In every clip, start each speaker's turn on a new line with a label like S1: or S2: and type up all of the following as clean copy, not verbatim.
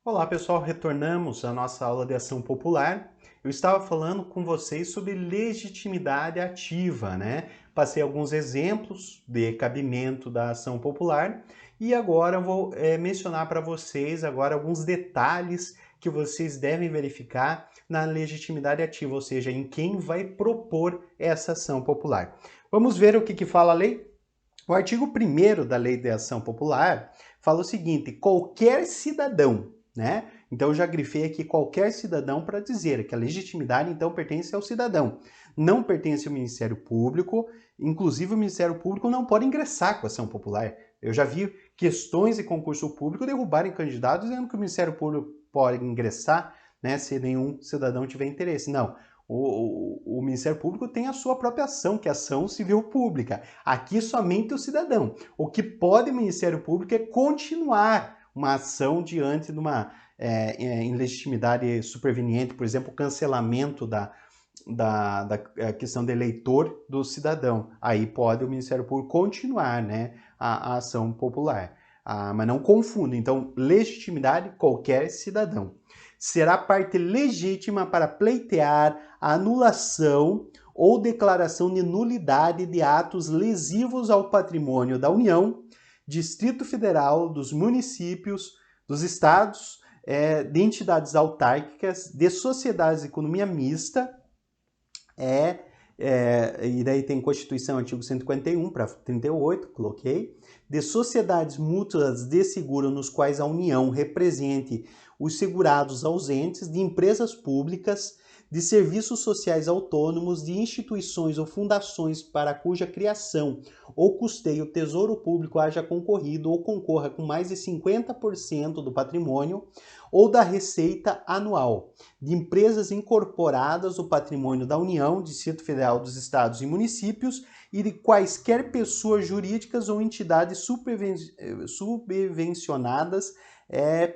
S1: Olá pessoal, retornamos à nossa aula de ação popular. Eu estava falando com vocês sobre legitimidade ativa, né? Passei alguns exemplos de cabimento da ação popular e agora eu vou mencionar para vocês agora alguns detalhes que vocês devem verificar na legitimidade ativa, ou seja, em quem vai propor essa ação popular. Vamos ver o que fala a lei? O artigo 1º da Lei de Ação Popular fala o seguinte: qualquer cidadão, né? Então eu já grifei aqui qualquer cidadão para dizer que a legitimidade então pertence ao cidadão, não pertence ao Ministério Público, inclusive o Ministério Público não pode ingressar com a ação popular. Eu já vi questões de concurso público derrubarem candidatos dizendo que o Ministério Público pode ingressar, né, se nenhum cidadão tiver interesse. Não. O Ministério Público tem a sua própria ação, que é a ação civil pública. Aqui somente o cidadão. O que pode o Ministério Público é continuar uma ação diante de uma ilegitimidade superveniente, por exemplo, o cancelamento da questão de eleitor do cidadão. Aí pode o Ministério Público continuar, né, a ação popular. Mas não confunda. Então, legitimidade, qualquer cidadão. Será parte legítima para pleitear a anulação ou declaração de nulidade de atos lesivos ao patrimônio da União, Distrito Federal, dos municípios, dos estados, de entidades autárquicas, de sociedades de economia mista, e daí tem Constituição, artigo 151, parágrafo 38, coloquei, de sociedades mútuas de seguro nos quais a União represente os segurados ausentes, de empresas públicas, de serviços sociais autônomos, de instituições ou fundações para cuja criação ou custeio o Tesouro Público haja concorrido ou concorra com mais de 50% do patrimônio ou da receita anual, de empresas incorporadas no patrimônio da União, Distrito Federal, dos Estados e municípios e de quaisquer pessoas jurídicas ou entidades subvencionadas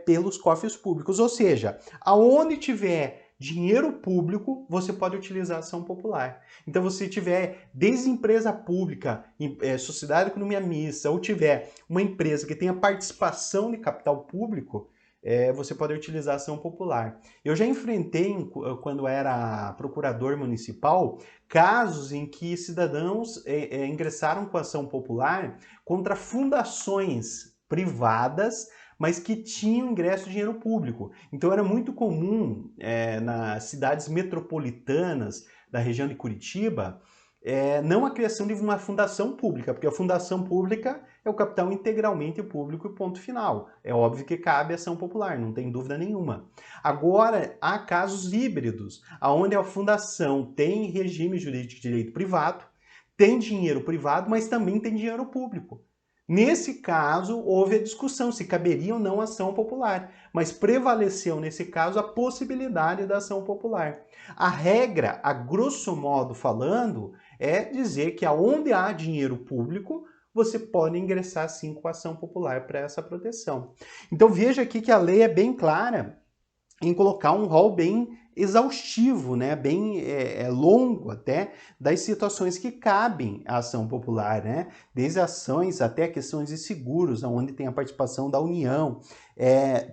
S1: pelos cofres públicos. Ou seja, aonde tiver dinheiro público, você pode utilizar a ação popular. Então, se tiver desde empresa pública, sociedade de economia mista, ou tiver uma empresa que tenha participação de capital público, você pode utilizar a ação popular. Eu já enfrentei, quando era procurador municipal, casos em que cidadãos ingressaram com a ação popular contra fundações privadas, mas que tinham ingresso de dinheiro público. Então era muito comum nas cidades metropolitanas da região de Curitiba, não a criação de uma fundação pública, porque a fundação pública é o capital integralmente público e ponto final. É óbvio que cabe a ação popular, não tem dúvida nenhuma. Agora, há casos híbridos, onde a fundação tem regime jurídico de direito privado, tem dinheiro privado, mas também tem dinheiro público. Nesse caso, houve a discussão se caberia ou não a ação popular, mas prevaleceu nesse caso a possibilidade da ação popular. A regra, a grosso modo falando, é dizer que aonde há dinheiro público, você pode ingressar sim com a ação popular para essa proteção. Então veja aqui que a lei é bem clara em colocar um rol bem exaustivo, né? Bem longo até, das situações que cabem à ação popular, né? Desde ações até questões de seguros, onde tem a participação da União.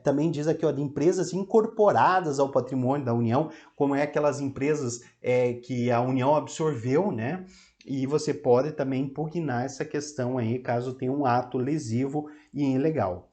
S1: Também diz aqui, ó, de empresas incorporadas ao patrimônio da União, como aquelas empresas que a União absorveu, né? E você pode também impugnar essa questão aí, caso tenha um ato lesivo e ilegal.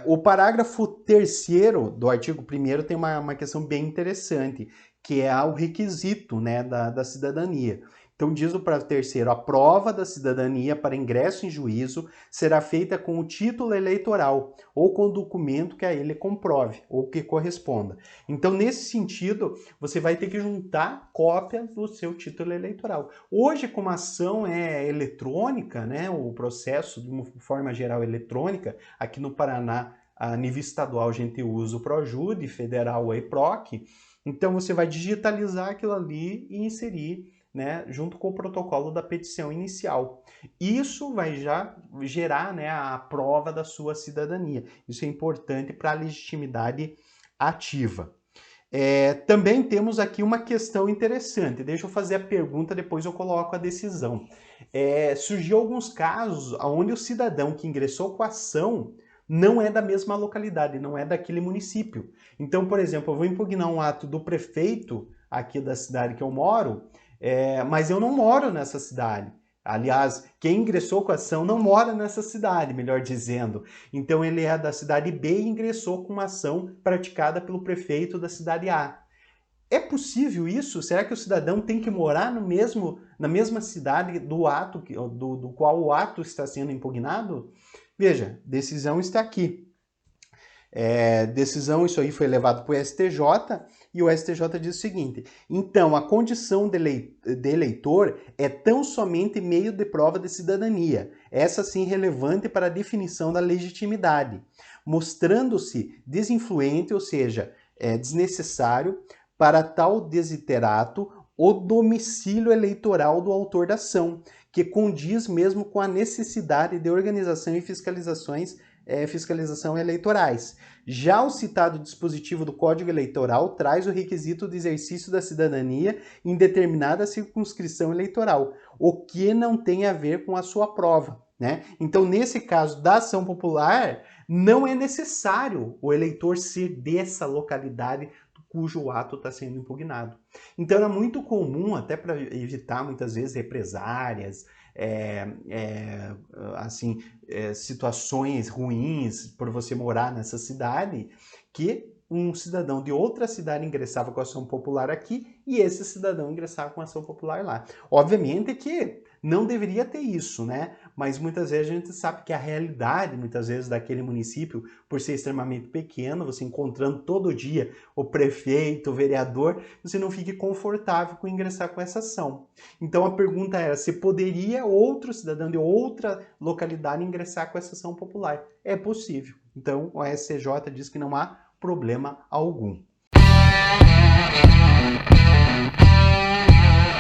S1: O parágrafo 3º do artigo 1º tem uma questão bem interessante, que é o requisito, né, da cidadania. Então diz o parágrafo 3º, a prova da cidadania para ingresso em juízo será feita com o título eleitoral ou com o documento que a ele comprove ou que corresponda. Então nesse sentido, você vai ter que juntar cópia do seu título eleitoral. Hoje, como a ação é eletrônica, né, o processo de uma forma geral eletrônica, aqui no Paraná, a nível estadual, a gente usa o ProJude, federal o EPROC, então você vai digitalizar aquilo ali e inserir, né, junto com o protocolo da petição inicial. Isso vai já gerar, né, a prova da sua cidadania. Isso é importante para a legitimidade ativa. Também temos aqui uma questão interessante. Deixa eu fazer a pergunta, depois eu coloco a decisão. Surgiu alguns casos onde o cidadão que ingressou com a ação não é da mesma localidade, não é daquele município. Então, por exemplo, eu vou impugnar um ato do prefeito aqui da cidade que eu moro, mas eu não moro nessa cidade. Aliás, quem ingressou com a ação não mora nessa cidade, melhor dizendo. Então ele é da cidade B e ingressou com uma ação praticada pelo prefeito da cidade A. É possível isso? Será que o cidadão tem que morar na mesma cidade do qual o ato está sendo impugnado? Veja, decisão está aqui. Decisão, isso aí foi levado para o STJ, e o STJ diz o seguinte: então, a condição de eleitor é tão somente meio de prova de cidadania, essa sim relevante para a definição da legitimidade, mostrando-se desinfluente, ou seja, desnecessário, para tal desiderato o domicílio eleitoral do autor da ação, que condiz mesmo com a necessidade de organização e fiscalização eleitorais. Já o citado dispositivo do Código Eleitoral traz o requisito de exercício da cidadania em determinada circunscrição eleitoral, o que não tem a ver com a sua prova, né? Então, nesse caso da ação popular, não é necessário o eleitor ser dessa localidade cujo ato está sendo impugnado. Então, é muito comum, até para evitar muitas vezes represárias, situações ruins por você morar nessa cidade, que um cidadão de outra cidade ingressava com a ação popular aqui e esse cidadão ingressava com a ação popular lá. Obviamente que não deveria ter isso, né? Mas muitas vezes a gente sabe que a realidade, muitas vezes, daquele município, por ser extremamente pequeno, você encontrando todo dia o prefeito, o vereador, você não fique confortável com ingressar com essa ação. Então a pergunta era se poderia outro cidadão de outra localidade ingressar com essa ação popular. É possível. Então o STJ diz que não há problema algum.